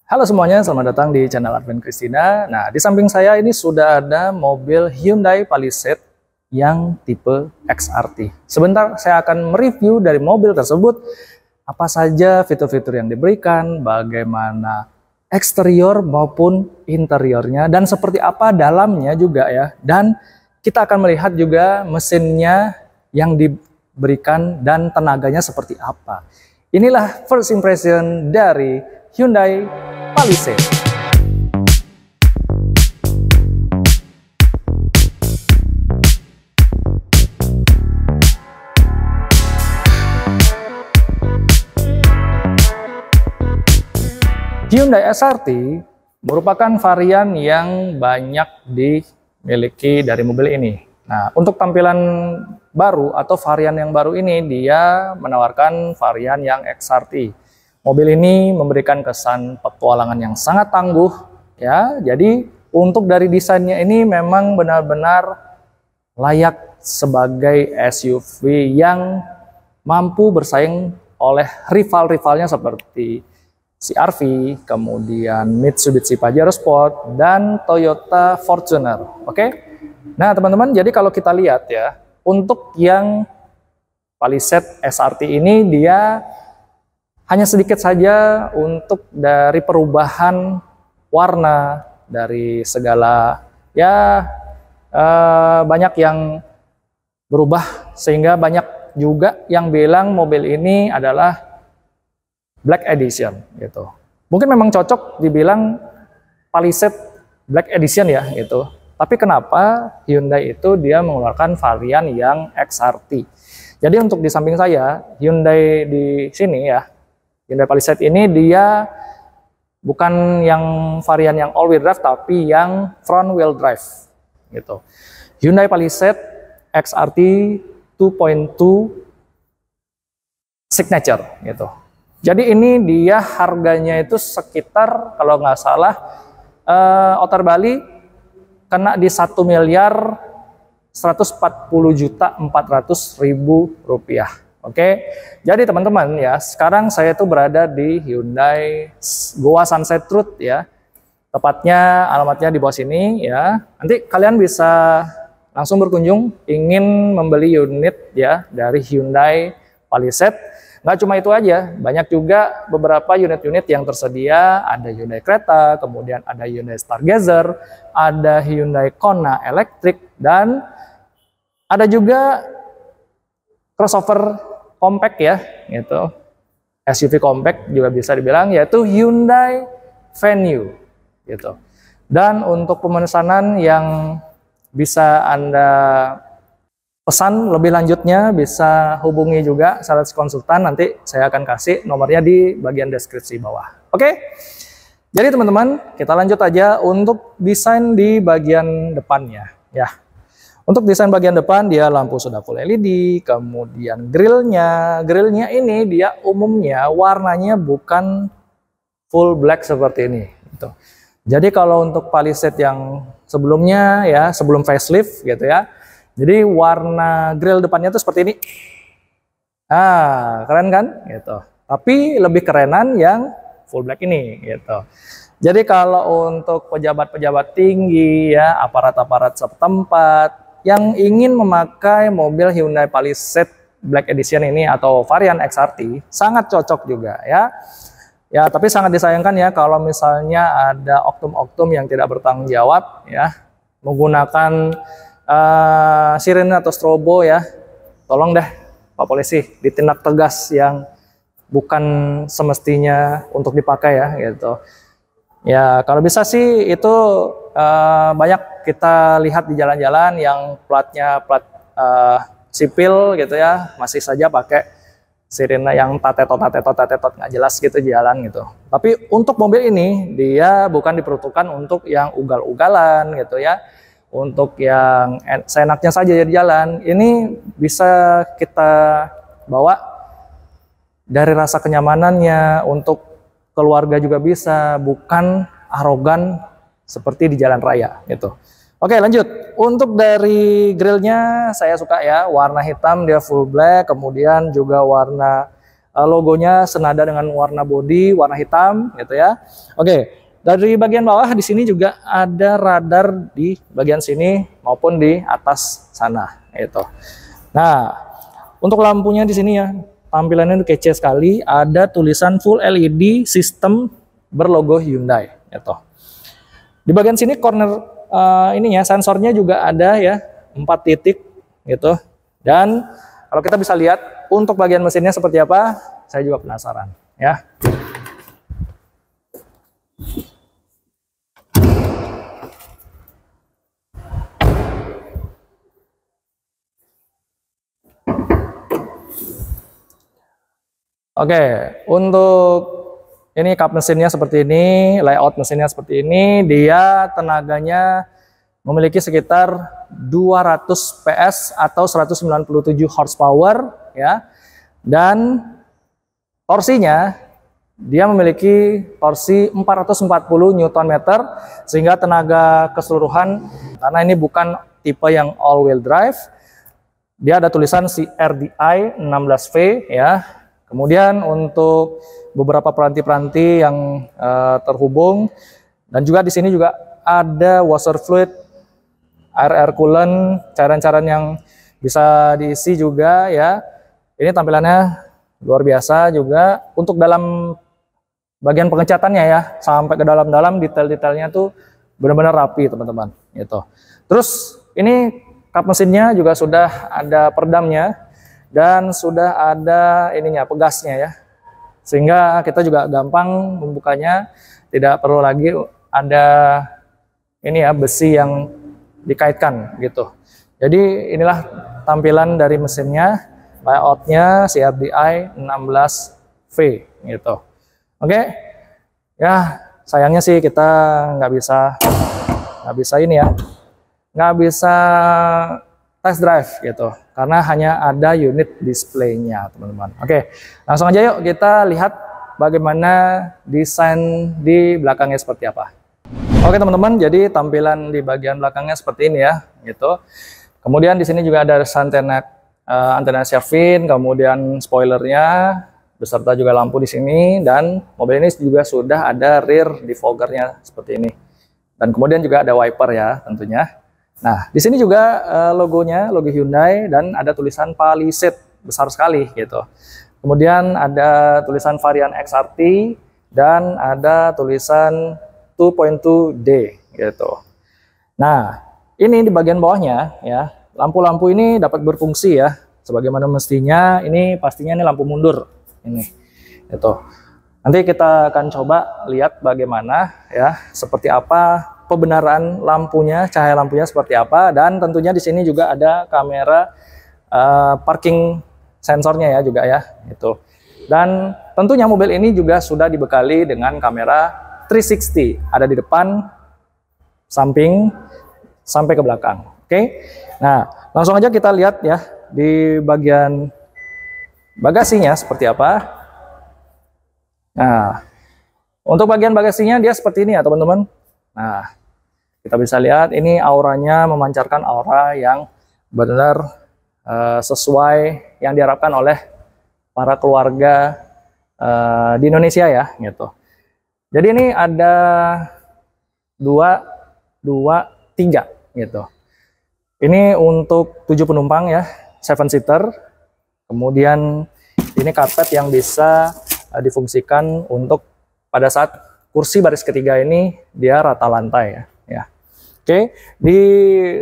Halo semuanya, selamat datang di channel Advent Christina. Nah, di samping saya ini sudah ada mobil Hyundai Palisade yang tipe XRT. Sebentar saya akan mereview dari mobil tersebut, apa saja fitur-fitur yang diberikan, bagaimana eksterior maupun interiornya, dan seperti apa dalamnya juga ya. Dan kita akan melihat juga mesinnya yang diberikan dan tenaganya seperti apa. Inilah first impression dari Hyundai Palisade. Hyundai XRT merupakan varian yang banyak dimiliki dari mobil ini. Nah, untuk tampilan baru atau varian yang baru ini, dia menawarkan varian yang XRT. Mobil ini memberikan kesan petualangan yang sangat tangguh, ya. Jadi untuk dari desainnya ini memang benar-benar layak sebagai SUV yang mampu bersaing oleh rival-rivalnya seperti CR-V, kemudian Mitsubishi Pajero Sport, dan Toyota Fortuner. Oke? Nah, teman-teman, jadi kalau kita lihat ya, untuk yang Palisade XRT ini dia hanya sedikit saja untuk dari perubahan warna dari segala ya banyak yang berubah, sehingga banyak juga yang bilang mobil ini adalah Black Edition gitu. Mungkin memang cocok dibilang Palisade Black Edition ya gitu. Tapi kenapa Hyundai itu dia mengeluarkan varian yang XRT? Jadi untuk di samping saya Hyundai di sini ya, Hyundai Palisade ini dia bukan yang varian yang all wheel drive tapi yang front wheel drive gitu. Hyundai Palisade XRT 2.2 Signature gitu. Jadi ini dia harganya itu sekitar kalau nggak salah outer Bali kena di 1.140.400.000 rupiah. Oke, jadi teman-teman ya, sekarang saya tuh berada di Hyundai Goa Sunset Road ya. Tepatnya alamatnya di bawah sini ya. Nanti kalian bisa langsung berkunjung ingin membeli unit ya dari Hyundai Palisade. Nggak cuma itu aja, banyak juga beberapa unit-unit yang tersedia. Ada Hyundai Creta, kemudian ada Hyundai Stargazer, ada Hyundai Kona Electric, dan ada juga crossover compact ya, gitu. SUV compact juga bisa dibilang, yaitu Hyundai Venue, gitu. Dan untuk pemesanan yang bisa Anda pesan lebih lanjutnya, bisa hubungi juga sales konsultan, nanti saya akan kasih nomornya di bagian deskripsi bawah. Oke, jadi teman-teman kita lanjut aja untuk desain di bagian depannya ya. Untuk desain bagian depan dia lampu sudah full LED, kemudian grillnya ini dia umumnya warnanya bukan full black seperti ini gitu. Jadi kalau untuk Palisade yang sebelumnya ya, sebelum facelift gitu ya, jadi warna grill depannya tuh seperti ini. Ah, keren kan gitu. Tapi lebih kerenan yang full black ini gitu. Jadi kalau untuk pejabat-pejabat tinggi ya, aparat-aparat setempat yang ingin memakai mobil Hyundai Palisade Black Edition ini atau varian XRT, sangat cocok juga ya. Ya, tapi sangat disayangkan ya kalau misalnya ada oknum-oknum yang tidak bertanggung jawab ya, menggunakan sirene atau strobo ya. Tolong deh Pak Polisi ditindak tegas, yang bukan semestinya untuk dipakai ya gitu. Ya, kalau bisa sih itu banyak kita lihat di jalan-jalan yang platnya plat sipil gitu ya, masih saja pakai sirine yang tatetot nggak jelas gitu jalan gitu. Tapi untuk mobil ini dia bukan diperuntukkan untuk yang ugal-ugalan gitu ya, untuk yang seenaknya saja di jalan. Ini bisa kita bawa dari rasa kenyamanannya, untuk keluarga juga bisa, bukan arogan seperti di jalan raya gitu. Oke, lanjut. Untuk dari grillnya saya suka ya, warna hitam dia full black, kemudian juga warna logonya senada dengan warna bodi, warna hitam gitu ya. Oke, dari bagian bawah di sini juga ada radar di bagian sini maupun di atas sana gitu. Nah, untuk lampunya di sini ya, tampilannya kece sekali. Ada tulisan full LED sistem berlogo Hyundai gitu. Di bagian sini corner ininya sensornya juga ada ya, 4 titik gitu. Dan kalau kita bisa lihat untuk bagian mesinnya seperti apa, saya juga penasaran ya. Oke, untuk ini kap mesinnya seperti ini, layout mesinnya seperti ini, dia tenaganya memiliki sekitar 200 PS atau 197 horsepower ya. Dan torsinya dia memiliki torsi 440 Nm sehingga tenaga keseluruhan, karena ini bukan tipe yang all wheel drive, dia ada tulisan CRDI 16V ya. Kemudian untuk beberapa peranti-peranti yang terhubung, dan juga di sini juga ada washer fluid, air coolant, cairan-cairan yang bisa diisi juga ya. Ini tampilannya luar biasa juga. Untuk dalam bagian pengecatannya ya, sampai ke dalam-dalam detail-detailnya tuh benar-benar rapi teman-teman gitu. Terus ini kap mesinnya juga sudah ada peredamnya dan sudah ada ininya, pegasnya ya, sehingga kita juga gampang membukanya, tidak perlu lagi ada ini ya, besi yang dikaitkan gitu. Jadi inilah tampilan dari mesinnya, layoutnya CRDI 16V gitu. Oke ya, sayangnya sih kita nggak bisa ini ya, nggak bisa test drive gitu, karena hanya ada unit displaynya teman-teman. Oke, langsung aja yuk kita lihat bagaimana desain di belakangnya seperti apa. Oke teman-teman, jadi tampilan di bagian belakangnya seperti ini ya gitu. Kemudian di sini juga ada antena Sharvin, kemudian spoilernya beserta juga lampu di sini, dan mobil ini juga sudah ada rear defoggernya seperti ini. Dan kemudian juga ada wiper ya tentunya. Nah, di sini juga logonya, logo Hyundai, dan ada tulisan Palisade besar sekali gitu. Kemudian ada tulisan varian XRT dan ada tulisan 2.2D gitu. Nah, ini di bagian bawahnya ya, lampu-lampu ini dapat berfungsi ya sebagaimana mestinya. Ini pastinya ini lampu mundur ini gitu. Nanti kita akan coba lihat bagaimana ya, seperti apa pembenaran lampunya, cahaya lampunya seperti apa, dan tentunya di sini juga ada kamera parking sensornya ya juga ya itu. Dan tentunya mobil ini juga sudah dibekali dengan kamera 360, ada di depan, samping, sampai ke belakang. Oke, nah langsung aja kita lihat ya di bagian bagasinya seperti apa. Nah, untuk bagian bagasinya dia seperti ini ya teman-teman. Nah, kita bisa lihat ini auranya memancarkan aura yang benar sesuai yang diharapkan oleh para keluarga di Indonesia ya gitu. Jadi ini ada 2, 3 gitu. Ini untuk 7 penumpang ya, 7 seater. Kemudian ini karpet yang bisa difungsikan untuk pada saat kursi baris ketiga ini dia rata lantai ya. Oke, di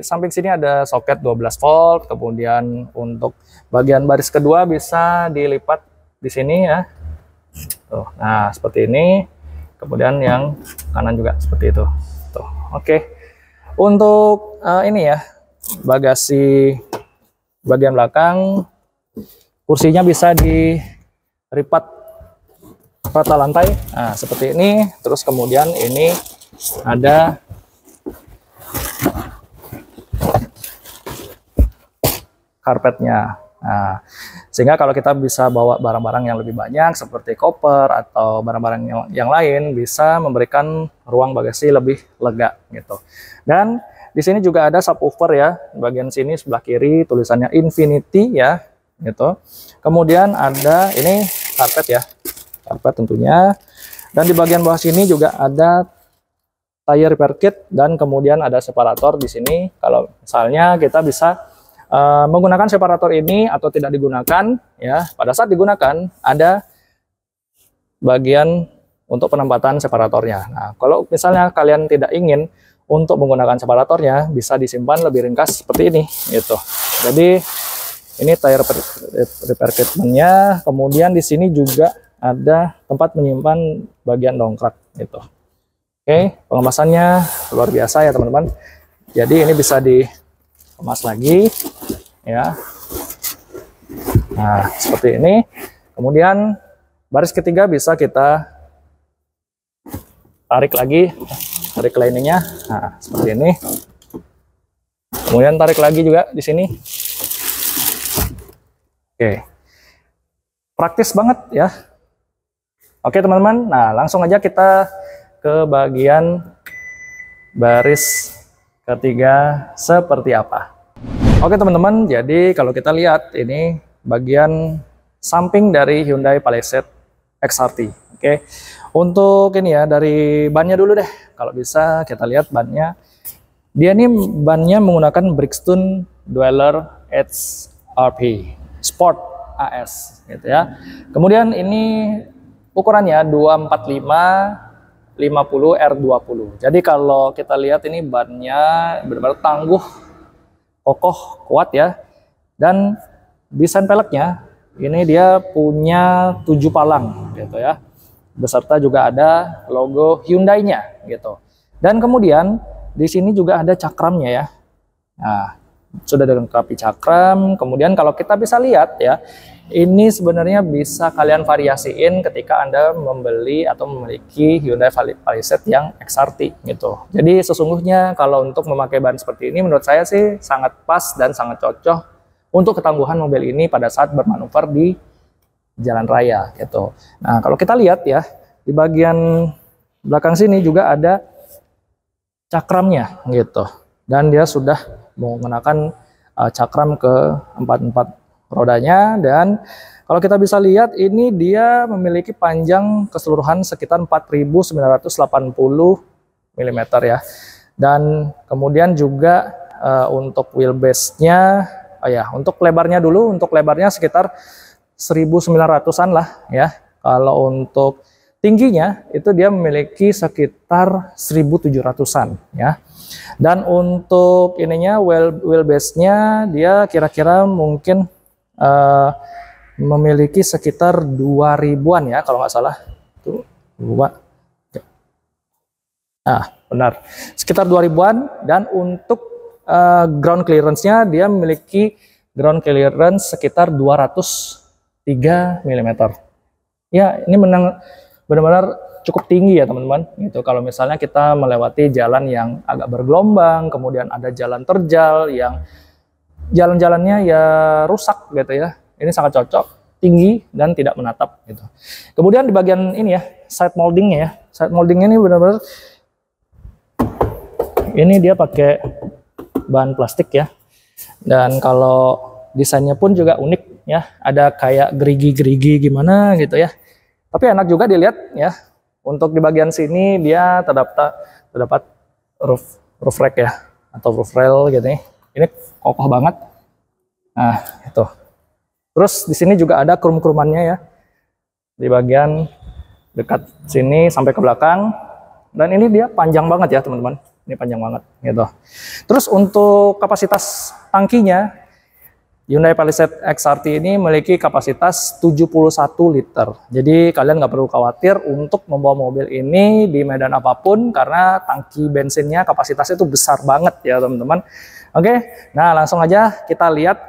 samping sini ada soket 12 volt, kemudian untuk bagian baris kedua bisa dilipat di sini ya. Tuh, nah seperti ini. Kemudian yang kanan juga seperti itu. Tuh, oke. Untuk ini ya, bagasi bagian belakang, kursinya bisa dilipat rata lantai, nah seperti ini. Terus kemudian ini ada karpetnya, nah sehingga kalau kita bisa bawa barang-barang yang lebih banyak seperti koper atau barang-barang yang lain, bisa memberikan ruang bagasi lebih lega gitu. Dan di sini juga ada subwoofer ya, bagian sini sebelah kiri tulisannya Infinity ya gitu. Kemudian ada ini karpet ya, karpet tentunya. Dan di bagian bawah sini juga ada tire repair kit dan kemudian ada separator di sini. Kalau misalnya kita bisa menggunakan separator ini atau tidak digunakan ya, pada saat digunakan ada bagian untuk penempatan separatornya. Nah, kalau misalnya kalian tidak ingin untuk menggunakan separatornya, bisa disimpan lebih ringkas seperti ini gitu. Jadi ini tire repair kitnya, kemudian di sini juga ada tempat menyimpan bagian dongkrak gitu. Oke, pengemasannya luar biasa ya teman-teman. Jadi ini bisa dikemas lagi ya. Nah, seperti ini. Kemudian baris ketiga bisa kita tarik lagi, tarik liningnya. Nah, seperti ini. Kemudian tarik lagi juga di sini. Oke. Praktis banget ya. Oke, teman-teman. Nah, langsung aja kita ke bagian baris ketiga seperti apa. Oke, teman-teman. Jadi kalau kita lihat ini bagian samping dari Hyundai Palisade XRT. Oke. Untuk ini ya, dari bannya dulu deh. Kalau bisa kita lihat bannya. Dia ini bannya menggunakan Bridgestone Dweller HRP Sport AS gitu ya. Kemudian ini ukurannya 245 50 R20. Jadi kalau kita lihat ini bannya benar-benar tangguh, kokoh, kuat ya. Dan desain peleknya ini dia punya 7 palang gitu ya. Beserta juga ada logo Hyundai-nya gitu. Dan kemudian di sini juga ada cakramnya ya. Nah, sudah dilengkapi cakram. Kemudian kalau kita bisa lihat ya, ini sebenarnya bisa kalian variasiin ketika Anda membeli atau memiliki Hyundai Palisade yang XRT gitu. Jadi sesungguhnya kalau untuk memakai ban seperti ini menurut saya sih sangat pas dan sangat cocok untuk ketangguhan mobil ini pada saat bermanuver di jalan raya gitu. Nah, kalau kita lihat ya, di bagian belakang sini juga ada cakramnya gitu. Dan dia sudah menggunakan cakram ke empat rodanya. Dan kalau kita bisa lihat ini dia memiliki panjang keseluruhan sekitar 4.980 mm ya. Dan kemudian juga untuk wheelbase-nya, untuk lebarnya dulu, untuk lebarnya sekitar 1900-an lah ya. Kalau untuk tingginya itu dia memiliki sekitar 1700-an ya. Dan untuk ininya wheelbase-nya dia kira-kira mungkin memiliki sekitar 2000-an ya kalau nggak salah. Tuh, 2. Nah, benar. Sekitar 2000-an. Dan untuk ground clearance-nya dia memiliki ground clearance sekitar 203 mm. Ya, ini benar-benar cukup tinggi ya teman-teman. Gitu. Kalau misalnya kita melewati jalan yang agak bergelombang, kemudian ada jalan terjal yang jalan-jalannya ya rusak gitu ya. Ini sangat cocok, tinggi dan tidak menatap gitu. Kemudian di bagian ini ya, side moldingnya ya. Side moldingnya ini benar-benar ini dia pakai bahan plastik ya. Dan kalau desainnya pun juga unik ya, ada kayak gerigi-gerigi gimana gitu ya. Tapi enak juga dilihat ya. Untuk di bagian sini dia terdapat roof rack ya, atau roof rail gitu nih. Ini kokoh banget. Nah, itu. Terus di sini juga ada krum-krumannya ya. Di bagian dekat sini sampai ke belakang. Dan ini dia panjang banget ya, teman-teman. Ini panjang banget gitu. Terus untuk kapasitas tangkinya, Hyundai Palisade XRT ini memiliki kapasitas 71 liter. Jadi kalian nggak perlu khawatir untuk membawa mobil ini di medan apapun karena tangki bensinnya kapasitasnya itu besar banget ya teman-teman. Oke, nah langsung aja kita lihat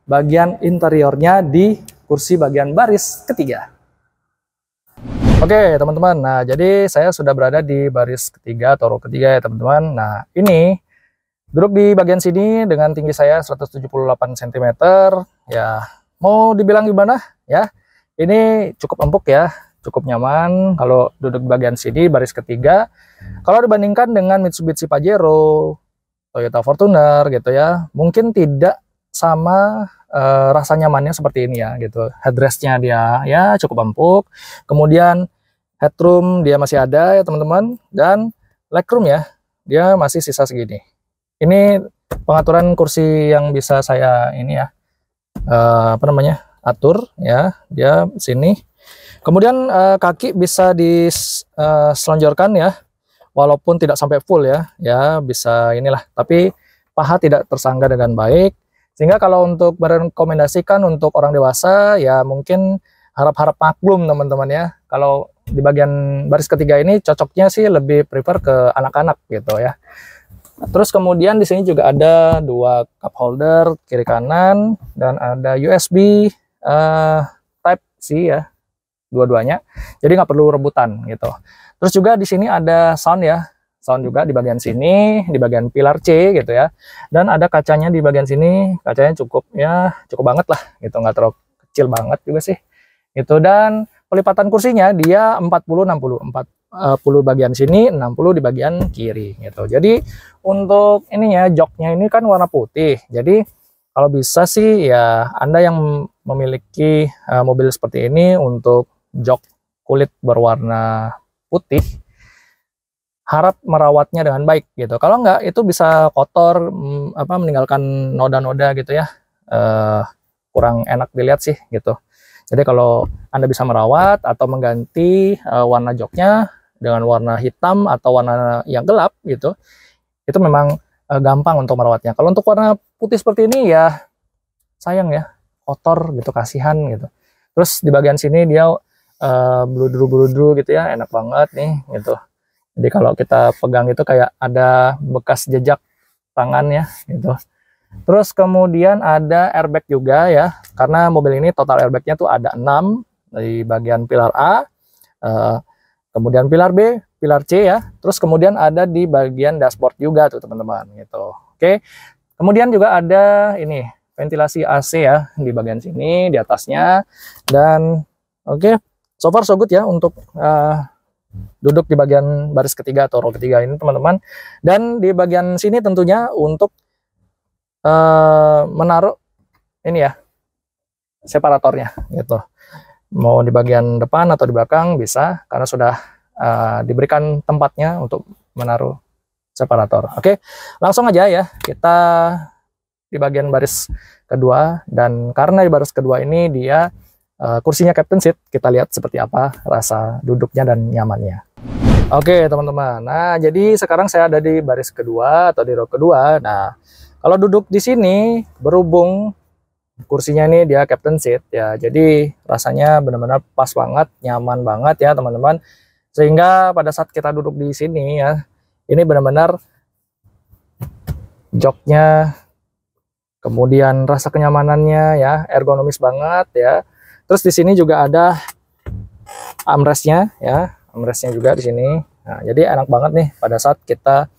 bagian interiornya di kursi bagian baris ketiga. Oke teman-teman, nah jadi saya sudah berada di baris ketiga atau row ketiga ya teman-teman. Nah ini duduk di bagian sini dengan tinggi saya 178 cm. Ya, mau dibilang gimana ya? Ini cukup empuk ya, cukup nyaman kalau duduk di bagian sini baris ketiga. Kalau dibandingkan dengan Mitsubishi Pajero, Toyota Fortuner gitu ya, mungkin tidak sama rasa nyamannya seperti ini ya gitu. Headrestnya dia ya cukup empuk, kemudian headroom dia masih ada ya teman-teman, dan legroom ya dia masih sisa segini. Ini pengaturan kursi yang bisa saya ini ya atur ya, dia sini. Kemudian kaki bisa diselonjorkan ya, walaupun tidak sampai full ya bisa inilah, tapi paha tidak tersangga dengan baik. Sehingga kalau untuk merekomendasikan untuk orang dewasa ya mungkin harap-harap maklum teman-teman ya. Kalau di bagian baris ketiga ini cocoknya sih lebih prefer ke anak-anak gitu ya. Terus kemudian di sini juga ada dua cup holder kiri kanan, dan ada USB Type C ya, dua-duanya. Jadi nggak perlu rebutan gitu. Terus juga di sini ada sound ya. Sound juga di bagian sini, di bagian pilar C gitu ya. Dan ada kacanya di bagian sini, kacanya cukup banget lah gitu, nggak terlalu kecil banget juga sih. Itu, dan pelipatan kursinya dia 40-60, 40 bagian sini, 60 di bagian kiri gitu. Jadi untuk ininya, joknya ini kan warna putih. Jadi kalau bisa sih ya Anda yang memiliki mobil seperti ini, untuk jok kulit berwarna putih, harap merawatnya dengan baik gitu. Kalau enggak itu bisa kotor, meninggalkan noda-noda gitu ya, kurang enak dilihat sih gitu. Jadi kalau Anda bisa merawat atau mengganti warna joknya dengan warna hitam atau warna yang gelap gitu, itu memang gampang untuk merawatnya. Kalau untuk warna putih seperti ini ya sayang ya, kotor gitu, kasihan gitu. Terus di bagian sini dia bludru-bludru gitu ya, enak banget nih gitu. Jadi kalau kita pegang itu kayak ada bekas jejak tangannya gitu. Terus kemudian ada airbag juga ya, karena mobil ini total airbagnya tuh ada 6 di bagian pilar A, kemudian pilar B, pilar C ya. Terus kemudian ada di bagian dashboard juga tuh teman-teman gitu. Oke. Kemudian juga ada ini ventilasi AC ya di bagian sini, di atasnya. Dan oke, so far so good ya untuk duduk di bagian baris ketiga atau row ketiga ini teman-teman. Dan di bagian sini tentunya untuk menaruh ini ya, separatornya gitu. Mau di bagian depan atau di belakang bisa, karena sudah diberikan tempatnya untuk menaruh separator. Oke, langsung aja ya kita di bagian baris kedua. Dan karena di baris kedua ini dia kursinya captain seat, kita lihat seperti apa rasa duduknya dan nyamannya. Oke teman-teman, nah jadi sekarang saya ada di baris kedua atau di row kedua. Nah kalau duduk di sini, berhubung kursinya ini dia captain seat ya, jadi rasanya benar-benar pas banget, nyaman banget ya teman-teman. Sehingga pada saat kita duduk di sini ya, ini benar-benar joknya, kemudian rasa kenyamanannya ya, ergonomis banget ya. Terus di sini juga ada armrestnya ya, armrestnya juga di sini. Nah, jadi enak banget nih pada saat kita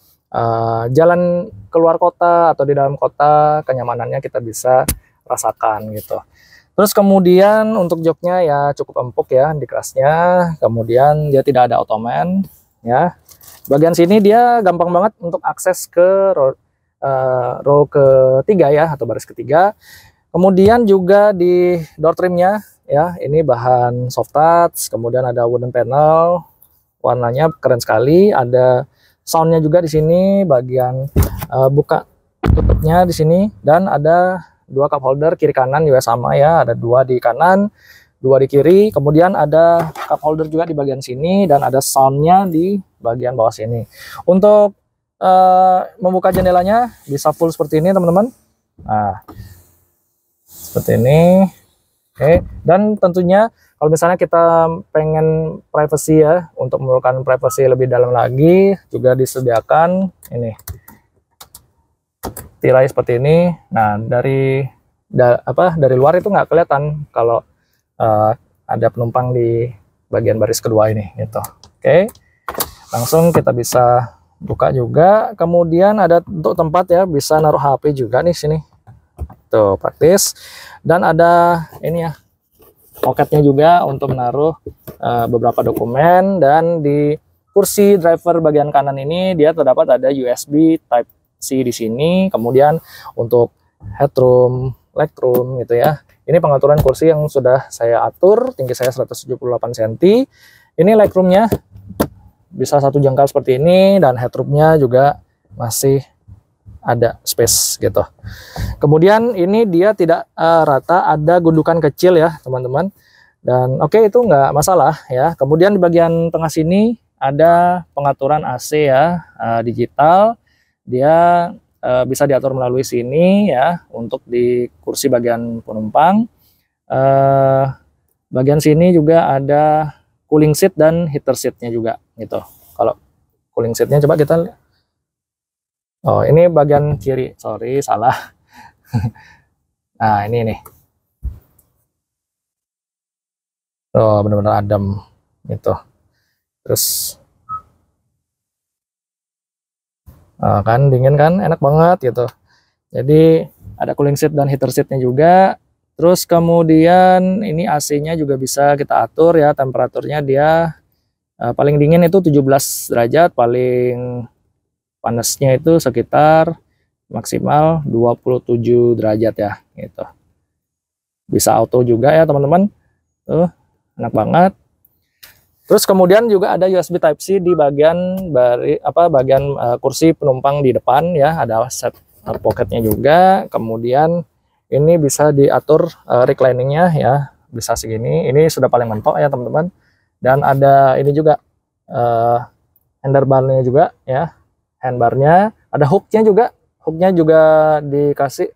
jalan keluar kota atau di dalam kota, kenyamanannya kita bisa rasakan gitu. Terus kemudian untuk joknya ya cukup empuk ya di kelasnya. Kemudian dia tidak ada ottoman ya. Bagian sini dia gampang banget untuk akses ke row ketiga ya, atau baris ketiga. Kemudian juga di door trimnya ya, ini bahan soft touch, kemudian ada wooden panel, warnanya keren sekali. Ada soundnya juga di sini, bagian buka tutupnya di sini, dan ada dua cup holder kiri kanan juga sama ya, ada dua di kanan, dua di kiri. Kemudian ada cup holder juga di bagian sini, dan ada soundnya di bagian bawah sini. Untuk membuka jendelanya bisa full seperti ini teman-teman. Nah seperti ini. Oke, dan tentunya kalau misalnya kita pengen privacy ya, untuk memerlukan privacy lebih dalam lagi, juga disediakan ini tirai seperti ini. Nah dari luar itu nggak kelihatan kalau ada penumpang di bagian baris kedua ini gitu. Oke, langsung kita bisa buka juga. Kemudian ada untuk tempat ya, bisa naruh HP juga nih sini. Tuh praktis. Dan ada ini ya, poketnya juga untuk menaruh beberapa dokumen. Dan di kursi driver bagian kanan ini dia terdapat ada USB Type C di sini. Kemudian untuk headroom, legroom gitu ya. Ini pengaturan kursi yang sudah saya atur, tinggi saya 178 cm. Ini legroomnya bisa satu jangkar seperti ini, dan headroomnya juga masih ada space gitu. Kemudian ini dia tidak rata, ada gundukan kecil ya teman-teman. Dan oke, itu nggak masalah ya. Kemudian di bagian tengah sini ada pengaturan AC ya, digital. Dia bisa diatur melalui sini ya, untuk di kursi bagian penumpang. Bagian sini juga ada cooling seat dan heater seatnya juga gitu. Kalau cooling seatnya coba kita lihat. Oh, ini bagian kiri, sorry salah. Nah, ini nih. Oh, benar-benar adem gitu. Terus kan dingin kan, enak banget gitu. Jadi ada cooling seat dan heater seatnya juga. Terus kemudian ini AC-nya juga bisa kita atur ya, temperaturnya dia paling dingin itu 17 derajat, paling panasnya itu sekitar maksimal 27 derajat ya gitu. Bisa auto juga ya teman-teman. Tuh, enak banget. Terus kemudian juga ada USB Type-C di bagian kursi penumpang di depan ya, ada set pocketnya juga. Kemudian ini bisa diatur recliningnya ya, bisa segini. Ini sudah paling mentok ya teman-teman. Dan ada ini juga handlebarnya juga ya, handbarnya. Ada hooknya juga dikasih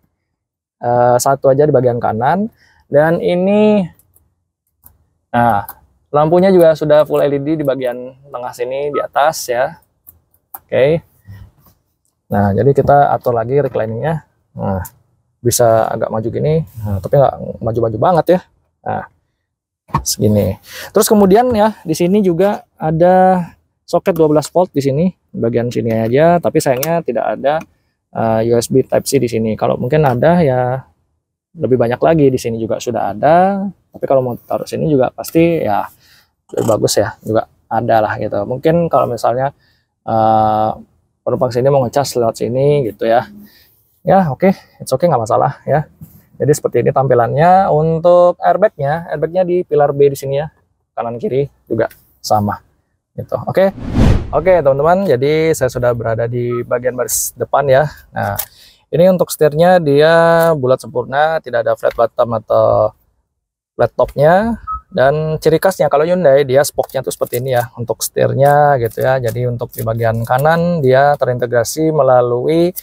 satu aja di bagian kanan. Dan ini, nah, lampunya juga sudah full LED di bagian tengah sini di atas ya. Oke. Nah, jadi kita atur lagi recliningnya. Nah, bisa agak maju gini, tapi nggak maju-maju banget ya. Nah, segini. Terus kemudian ya, di sini juga ada soket 12 volt di sini, bagian sini aja. Tapi sayangnya tidak ada USB Type-C di sini. Kalau mungkin ada ya lebih banyak lagi, di sini juga sudah ada. Tapi kalau mau taruh sini juga pasti ya lebih bagus ya, juga ada lah gitu. Mungkin kalau misalnya penumpang sini mau ngecas lewat sini gitu ya. Ya oke, it's okay, nggak masalah ya. Jadi seperti ini tampilannya. Untuk airbagnya di pilar B di sini ya, kanan kiri juga sama gitu. Oke teman-teman, jadi saya sudah berada di bagian baris depan ya. Nah, ini untuk setirnya dia bulat sempurna, tidak ada flat bottom atau flat topnya. Dan ciri khasnya kalau Hyundai, dia spoknya tuh seperti ini ya untuk setirnya gitu ya. Jadi untuk di bagian kanan dia terintegrasi melalui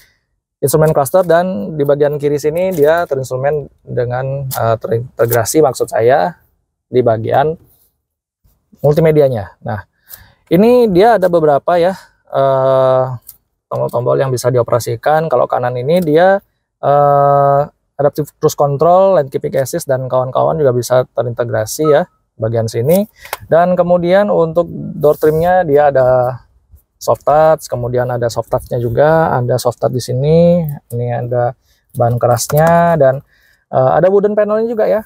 instrumen cluster, dan di bagian kiri sini dia terinstrumen dengan terintegrasi, maksud saya di bagian multimedianya. Nah, ini dia ada beberapa ya tombol-tombol yang bisa dioperasikan. Kalau kanan ini dia adaptive cruise control, lane keeping assist, dan kawan-kawan juga bisa terintegrasi ya bagian sini. Dan kemudian untuk door trimnya dia ada soft touch, kemudian ada soft touchnya juga, ada soft touch di sini. Ini ada ban kerasnya, dan ada wooden panelnya juga ya.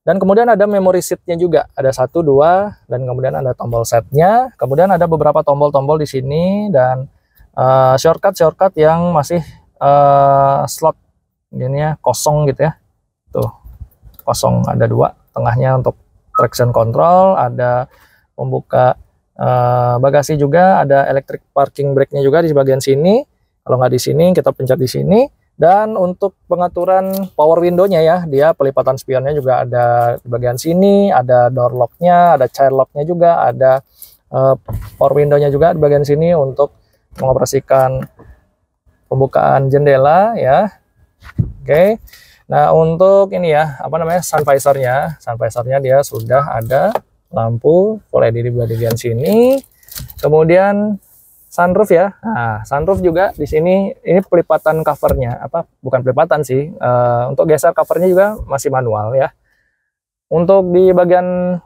Dan kemudian ada memory seatnya juga, ada 1, 2, dan kemudian ada tombol setnya. Kemudian ada beberapa tombol-tombol di sini, dan shortcut yang masih slot ini ya, kosong gitu ya. Tuh, kosong, ada 2, tengahnya untuk traction control, ada pembuka bagasi juga, ada electric parking brake-nya juga di bagian sini. Kalau nggak di sini, kita pencet di sini. Dan untuk pengaturan power window-nya ya, dia pelipatan spionnya juga ada di bagian sini, ada door lock-nya, ada child lock-nya juga, ada power window-nya juga di bagian sini untuk mengoperasikan pembukaan jendela ya. Oke. Nah, untuk ini ya, sun visor-nya dia sudah ada lampu full LED di bagian sini. Kemudian sunroof ya. Nah, sunroof juga di sini, ini pelipatan covernya, bukan pelipatan sih. Untuk geser covernya juga masih manual ya. Untuk di bagian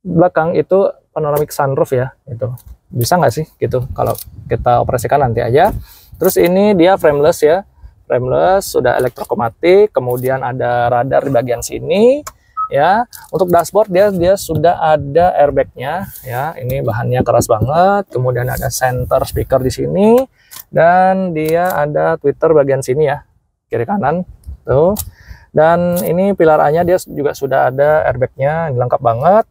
belakang itu panoramic sunroof ya, itu bisa nggak sih gitu kalau kita operasikan nanti aja. Terus ini dia frameless ya, frameless, sudah elektromatik. Kemudian ada radar di bagian sini. ya. Untuk dashboard dia sudah ada airbagnya ya. Ini bahannya keras banget. Kemudian ada center speaker di sini dan dia ada tweeter bagian sini ya, kiri kanan tuh. Dan ini pilar A-nya dia juga sudah ada airbagnya, lengkap banget.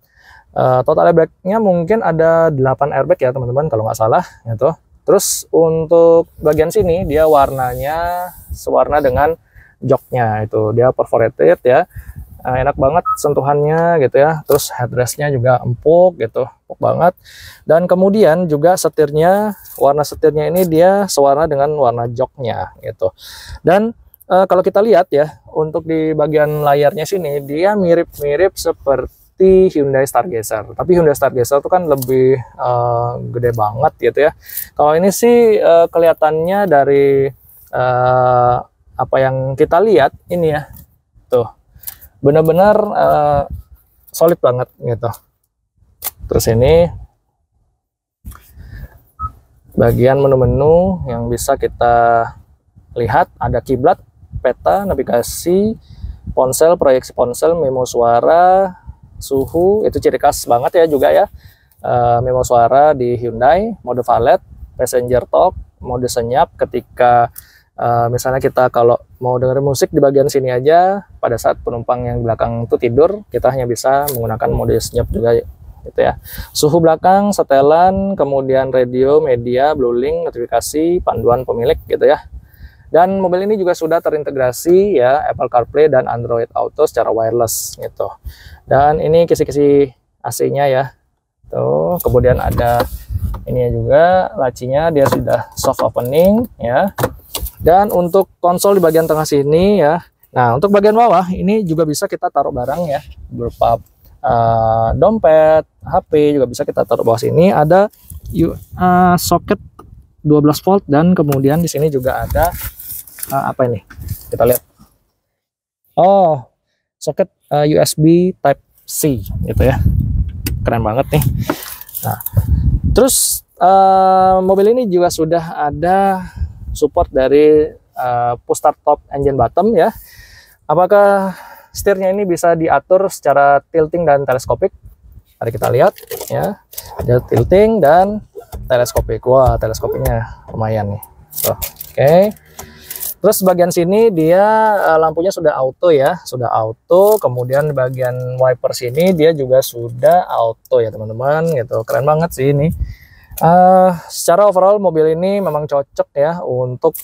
Total airbagnya mungkin ada 8 airbag ya teman-teman kalau nggak salah gitu. Terus untuk bagian sini dia warnanya sewarna dengan joknya, itu dia perforated ya. Enak banget sentuhannya gitu ya. Terus headrestnya juga empuk gitu, empuk banget. Dan kemudian juga setirnya, warna setirnya ini dia sewarna dengan warna joknya gitu. Dan kalau kita lihat ya, untuk di bagian layarnya sini dia mirip-mirip seperti Hyundai Stargazer. Tapi Hyundai Stargazer itu kan lebih gede banget gitu ya. Kalau ini sih kelihatannya dari apa yang kita lihat ini ya, tuh benar-benar solid banget gitu. Terus ini bagian menu-menu yang bisa kita lihat, ada kiblat, peta, navigasi, ponsel, proyeksi ponsel, memo suara, suhu, itu ciri khas banget ya juga ya. Memo suara di Hyundai, mode valet, passenger talk, mode senyap ketika misalnya kita kalau mau dengerin musik di bagian sini aja, pada saat penumpang yang belakang itu tidur, kita hanya bisa menggunakan mode senyap juga gitu ya. Suhu belakang, setelan, kemudian radio, media, bluelink, notifikasi, panduan pemilik gitu ya. Dan mobil ini juga sudah terintegrasi ya Apple CarPlay dan Android Auto secara wireless gitu. Dan ini kisi-kisi AC-nya ya. Tuh, kemudian ada ini juga lacinya, dia sudah soft opening ya. Dan untuk konsol di bagian tengah sini ya. Nah, untuk bagian bawah ini juga bisa kita taruh barang ya, berupa dompet, HP juga bisa kita taruh bawah sini. Ada soket 12 volt dan kemudian di sini juga ada apa ini? Kita lihat. Oh, soket USB Type C gitu ya. Keren banget nih. Nah, terus mobil ini juga sudah ada support dari push start top engine bottom ya. Apakah setirnya ini bisa diatur secara tilting dan teleskopik? Mari kita lihat ya. Ada tilting dan teleskopik. Wah, teleskopiknya lumayan nih. Oke. Terus bagian sini dia lampunya sudah auto ya, sudah auto. Kemudian bagian wiper sini dia juga sudah auto ya teman-teman gitu. Keren banget sih ini. Secara overall mobil ini memang cocok ya untuk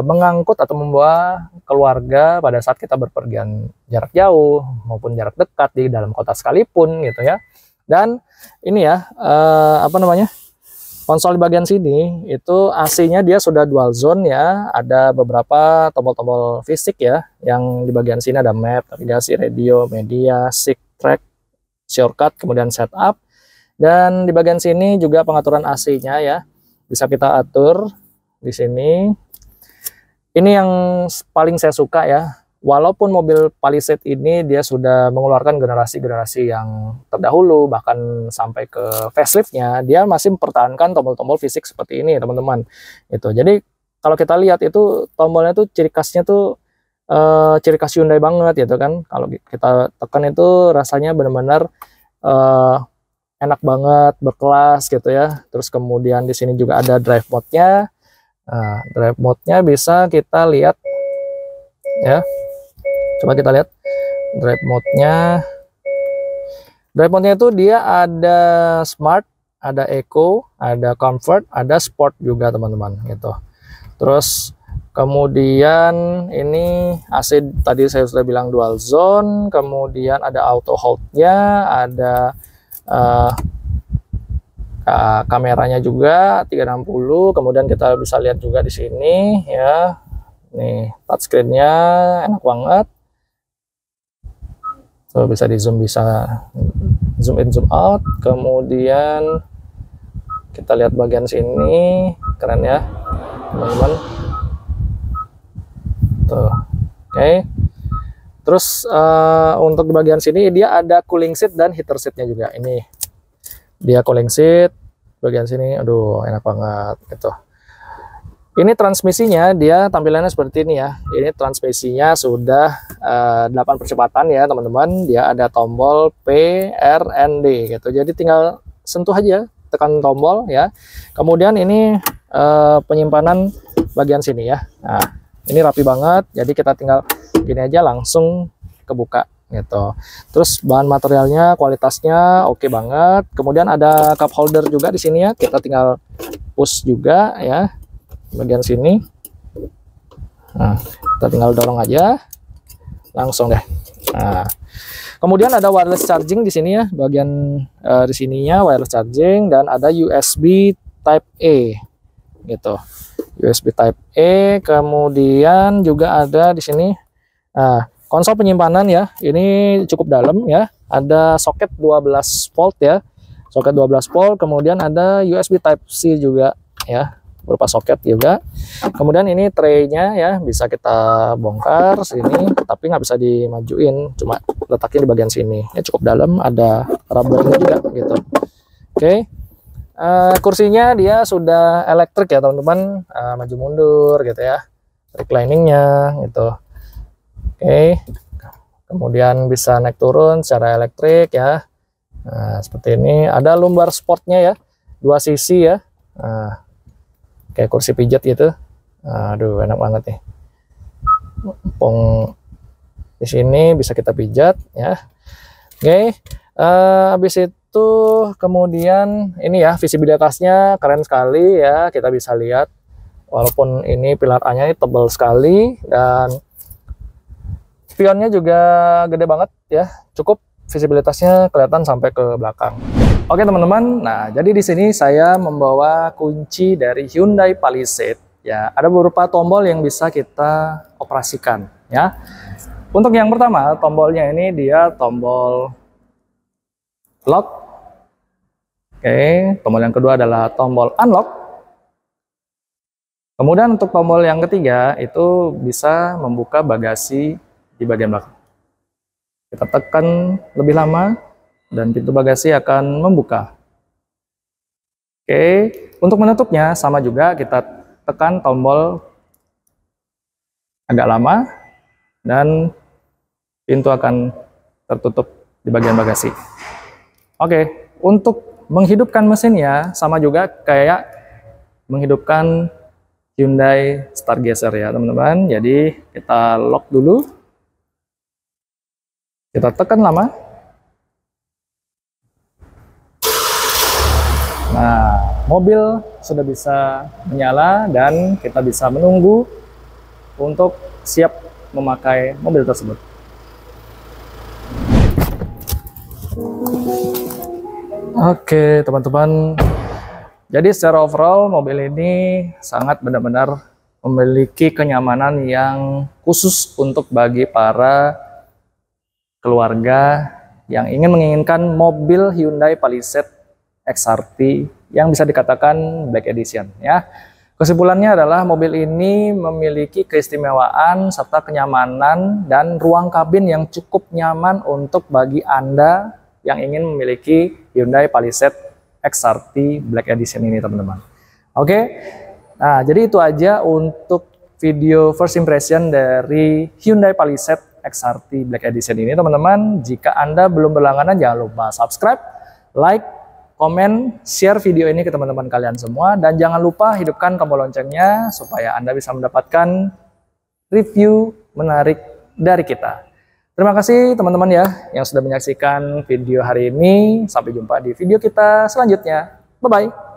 mengangkut atau membawa keluarga pada saat kita berpergian jarak jauh maupun jarak dekat di dalam kota sekalipun gitu ya. Dan ini ya apa namanya, konsol di bagian sini itu AC-nya dia sudah dual zone ya. Ada beberapa tombol-tombol fisik ya, yang di bagian sini ada map, navigasi, radio, media, SIG, track, shortcut, kemudian setup. Dan di bagian sini juga pengaturan AC-nya ya, bisa kita atur di sini. Ini yang paling saya suka ya, walaupun mobil Palisade ini dia sudah mengeluarkan generasi-generasi yang terdahulu, bahkan sampai ke facelift-nya, dia masih mempertahankan tombol-tombol fisik seperti ini teman-teman. Itu. Jadi kalau kita lihat itu tombolnya tuh ciri khasnya tuh ciri khas Hyundai banget gitu kan. Kalau kita tekan itu rasanya benar-benar enak banget, berkelas gitu ya. Terus kemudian di sini juga ada drive mode-nya. Nah, drive mode-nya bisa kita lihat ya. Coba kita lihat drive mode-nya. Drive mode-nya itu dia ada smart, ada eco, ada comfort, ada sport juga teman-teman gitu. Terus kemudian ini AC tadi saya sudah bilang dual zone, kemudian ada auto hold-nya, ada kameranya juga 360, kemudian kita bisa lihat juga di sini ya. Nih touchscreen-nya enak banget. So, bisa di zoom, bisa zoom in, zoom out. Kemudian kita lihat bagian sini, keren ya teman-teman. Tuh, oke. Terus untuk di bagian sini dia ada cooling seat dan heater seatnya juga. Ini dia cooling seat bagian sini, aduh enak banget gitu. Ini transmisinya, dia tampilannya seperti ini ya. Ini transmisinya sudah 8 percepatan ya teman-teman. Dia ada tombol P, R, N, D gitu. Jadi tinggal sentuh aja, tekan tombol ya. Kemudian ini penyimpanan bagian sini ya. Nah, ini rapi banget. Jadi kita tinggal gini aja langsung kebuka gitu. Terus bahan materialnya, kualitasnya oke banget. Kemudian ada cup holder juga di sini ya. Kita tinggal push juga ya. Bagian sini, nah kita tinggal dorong aja langsung deh. Nah, kemudian ada wireless charging di sini ya, bagian di sininya wireless charging, dan ada USB Type A gitu, USB Type A. Kemudian juga ada di sini, nah konsol penyimpanan ya, ini cukup dalam ya, ada soket 12 volt ya, soket 12 volt. Kemudian ada USB Type C juga ya, berupa soket juga. Kemudian ini tray-nya ya, bisa kita bongkar sini, tapi nggak bisa dimajuin, cuma letakin di bagian sini. Ini cukup dalam, ada rubbernya juga gitu. Oke. Kursinya dia sudah elektrik ya teman-teman, maju mundur gitu ya, recliningnya gitu. Oke. Kemudian bisa naik turun secara elektrik ya. Nah, seperti ini. Ada lumbar sportnya ya, 2 sisi ya. Nah, kayak kursi pijat gitu. Aduh, enak banget nih. Pong di sini bisa kita pijat ya. Oke. Habis itu kemudian ini ya, visibilitasnya keren sekali ya, kita bisa lihat. Walaupun ini pilar A-nya tebal sekali, dan spionnya juga gede banget ya. Cukup visibilitasnya kelihatan sampai ke belakang. Oke teman-teman, nah jadi di sini saya membawa kunci dari Hyundai Palisade ya. Ada beberapa tombol yang bisa kita operasikan ya. Untuk yang pertama, tombolnya ini dia tombol lock. Oke, tombol yang kedua adalah tombol unlock. Kemudian untuk tombol yang ketiga itu bisa membuka bagasi di bagian belakang. Kita tekan lebih lama dan pintu bagasi akan membuka. Oke, untuk menutupnya sama juga, kita tekan tombol agak lama dan pintu akan tertutup di bagian bagasi. Oke, untuk menghidupkan mesinnya sama juga kayak menghidupkan Hyundai Stargazer ya teman-teman. Jadi kita lock dulu, kita tekan lama. Nah, mobil sudah bisa menyala dan kita bisa menunggu untuk siap memakai mobil tersebut. Oke, teman-teman. Jadi secara overall mobil ini sangat benar-benar memiliki kenyamanan yang khusus untuk bagi para keluarga yang menginginkan mobil Hyundai Palisade XRT yang bisa dikatakan Black Edition ya. Kesimpulannya adalah mobil ini memiliki keistimewaan serta kenyamanan dan ruang kabin yang cukup nyaman untuk bagi Anda yang ingin memiliki Hyundai Palisade XRT Black Edition ini teman-teman. Oke, nah jadi itu aja untuk video first impression dari Hyundai Palisade XRT Black Edition ini teman-teman. Jika Anda belum berlangganan jangan lupa subscribe, like, komen, share video ini ke teman-teman kalian semua, dan jangan lupa hidupkan tombol loncengnya supaya Anda bisa mendapatkan review menarik dari kita. Terima kasih teman-teman ya yang sudah menyaksikan video hari ini. Sampai jumpa di video kita selanjutnya. Bye-bye.